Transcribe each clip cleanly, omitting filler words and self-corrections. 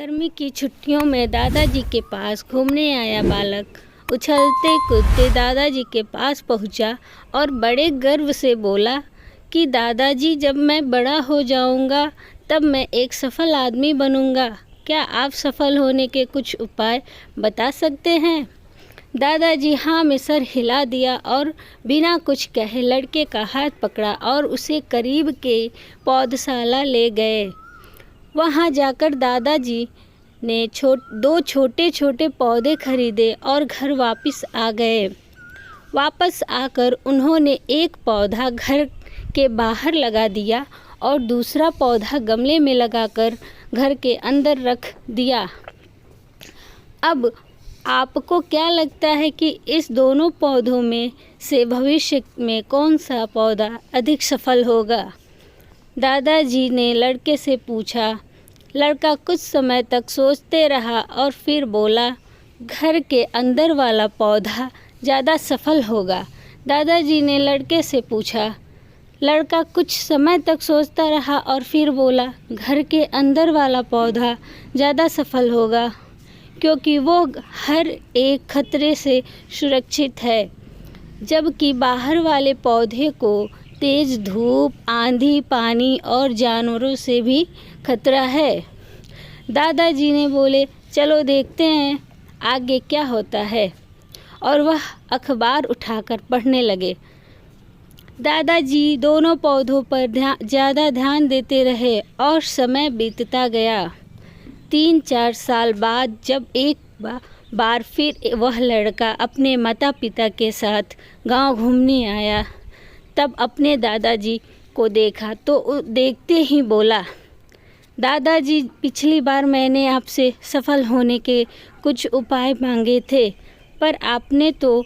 गर्मी की छुट्टियों में दादाजी के पास घूमने आया बालक उछलते कूदते दादाजी के पास पहुंचा और बड़े गर्व से बोला कि दादाजी, जब मैं बड़ा हो जाऊंगा तब मैं एक सफल आदमी बनूंगा। क्या आप सफल होने के कुछ उपाय बता सकते हैं? दादाजी हाँ में सर हिला दिया और बिना कुछ कहे लड़के का हाथ पकड़ा और उसे करीब के पौधशाला ले गए। वहाँ जाकर दादाजी ने दो छोटे छोटे पौधे खरीदे और घर वापस आ गए। वापस आकर उन्होंने एक पौधा घर के बाहर लगा दिया और दूसरा पौधा गमले में लगाकर घर के अंदर रख दिया। अब आपको क्या लगता है कि इस दोनों पौधों में से भविष्य में कौन सा पौधा अधिक सफल होगा? दादाजी ने लड़के से पूछा। लड़का कुछ समय तक सोचते रहा और फिर बोला, घर के अंदर वाला पौधा ज़्यादा सफल होगा। दादाजी ने लड़के से पूछा। लड़का कुछ समय तक सोचता रहा और फिर बोला, घर के अंदर वाला पौधा ज़्यादा सफल होगा क्योंकि वो हर एक खतरे से सुरक्षित है, जबकि बाहर वाले पौधे को तेज़ धूप, आंधी, पानी और जानवरों से भी खतरा है। दादाजी ने बोले, चलो देखते हैं आगे क्या होता है, और वह अखबार उठाकर पढ़ने लगे। दादाजी दोनों पौधों पर ज़्यादा ध्यान देते रहे और समय बीतता गया। 3-4 साल बाद जब एक बार फिर वह लड़का अपने माता पिता के साथ गांव घूमने आया, तब अपने दादाजी को देखा तो देखते ही बोला, दादाजी, पिछली बार मैंने आपसे सफल होने के कुछ उपाय मांगे थे, पर आपने तो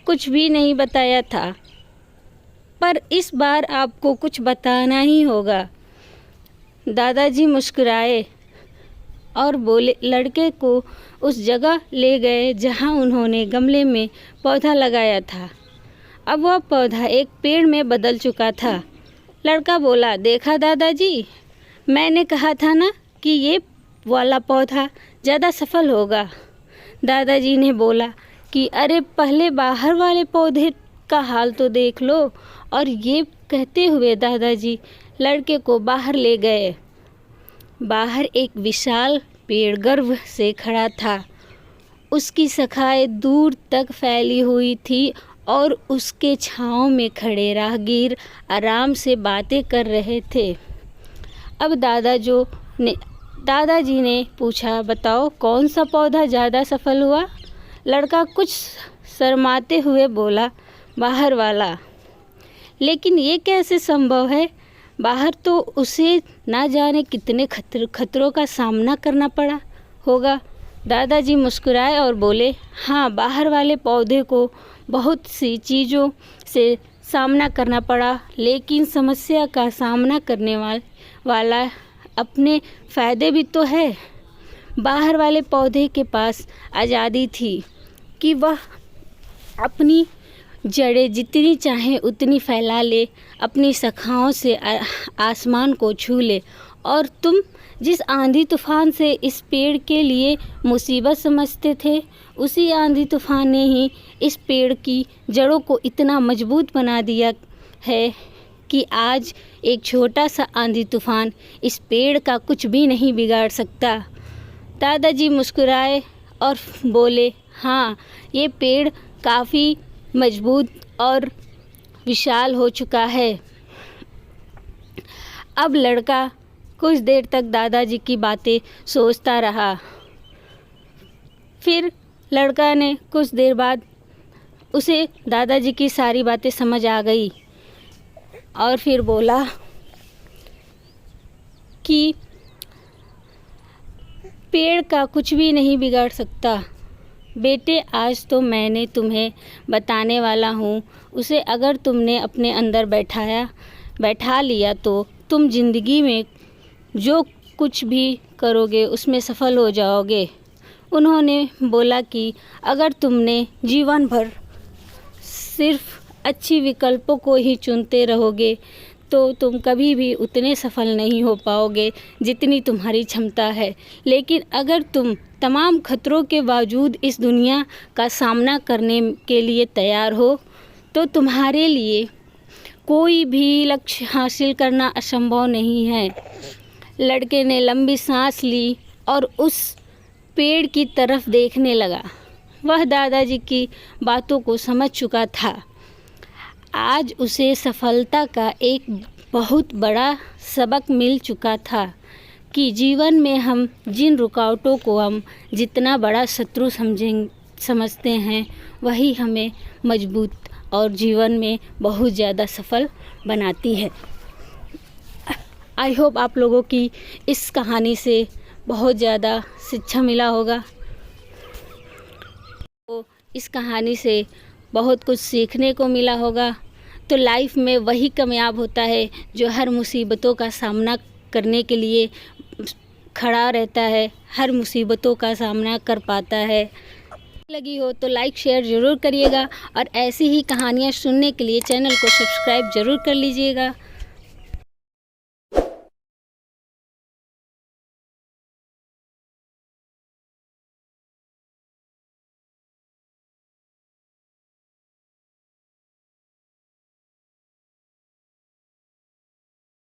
कुछ भी नहीं बताया था, पर इस बार आपको कुछ बताना ही होगा। दादाजी मुस्कुराए और बोले, लड़के को उस जगह ले गए जहां उन्होंने गमले में पौधा लगाया था। अब वह पौधा एक पेड़ में बदल चुका था। लड़का बोला, देखा दादाजी, मैंने कहा था ना कि ये वाला पौधा ज़्यादा सफल होगा। दादाजी ने बोला कि अरे पहले बाहर वाले पौधे का हाल तो देख लो। और ये कहते हुए दादाजी लड़के को बाहर ले गए। बाहर एक विशाल पेड़ गर्व से खड़ा था। उसकी शाखाएं दूर तक फैली हुई थी और उसके छांव में खड़े राहगीर आराम से बातें कर रहे थे। अब दादाजी ने पूछा, बताओ कौन सा पौधा ज़्यादा सफल हुआ? लड़का कुछ शर्माते हुए बोला, बाहर वाला। लेकिन ये कैसे संभव है? बाहर तो उसे ना जाने कितने खतरों का सामना करना पड़ा होगा। दादाजी मुस्कुराए और बोले, हाँ, बाहर वाले पौधे को बहुत सी चीज़ों से सामना करना पड़ा, लेकिन समस्या का सामना करने वाला अपने फ़ायदे भी तो है। बाहर वाले पौधे के पास आज़ादी थी कि वह अपनी जड़ें जितनी चाहे उतनी फैला ले, अपनी शाखाओं से आसमान को छू ले। और तुम जिस आंधी तूफान से इस पेड़ के लिए मुसीबत समझते थे, उसी आंधी तूफान ने ही इस पेड़ की जड़ों को इतना मजबूत बना दिया है कि आज एक छोटा सा आंधी तूफान इस पेड़ का कुछ भी नहीं बिगाड़ सकता। दादाजी मुस्कुराए और बोले, हाँ, ये पेड़ काफ़ी मजबूत और विशाल हो चुका है। अब लड़का कुछ देर तक दादाजी की बातें सोचता रहा। फिर लड़का ने कुछ देर बाद उसे दादाजी की सारी बातें समझ आ गई और फिर बोला कि पेड़ का कुछ भी नहीं बिगाड़ सकता। बेटे, आज तो मैंने तुम्हें बताने वाला हूँ, उसे अगर तुमने अपने अंदर बैठा लिया तो तुम ज़िंदगी में जो कुछ भी करोगे उसमें सफल हो जाओगे। उन्होंने बोला कि अगर तुमने जीवन भर सिर्फ अच्छी विकल्पों को ही चुनते रहोगे तो तुम कभी भी उतने सफल नहीं हो पाओगे जितनी तुम्हारी क्षमता है। लेकिन अगर तुम तमाम खतरों के बावजूद इस दुनिया का सामना करने के लिए तैयार हो तो तुम्हारे लिए कोई भी लक्ष्य हासिल करना असंभव नहीं है। लड़के ने लंबी सांस ली और उस पेड़ की तरफ देखने लगा। वह दादाजी की बातों को समझ चुका था। आज उसे सफलता का एक बहुत बड़ा सबक मिल चुका था कि जीवन में हम जिन रुकावटों को हम जितना बड़ा शत्रु समझते हैं वही हमें मजबूत और जीवन में बहुत ज़्यादा सफल बनाती है। आई होप आप लोगों की इस कहानी से बहुत ज़्यादा शिक्षा मिला होगा। तो इस कहानी से बहुत कुछ सीखने को मिला होगा। तो लाइफ में वही कामयाब होता है जो हर मुसीबतों का सामना करने के लिए खड़ा रहता है, हर मुसीबतों का सामना कर पाता है। लगी हो तो लाइक शेयर ज़रूर करिएगा और ऐसी ही कहानियाँ सुनने के लिए चैनल को सब्सक्राइब ज़रूर कर लीजिएगा।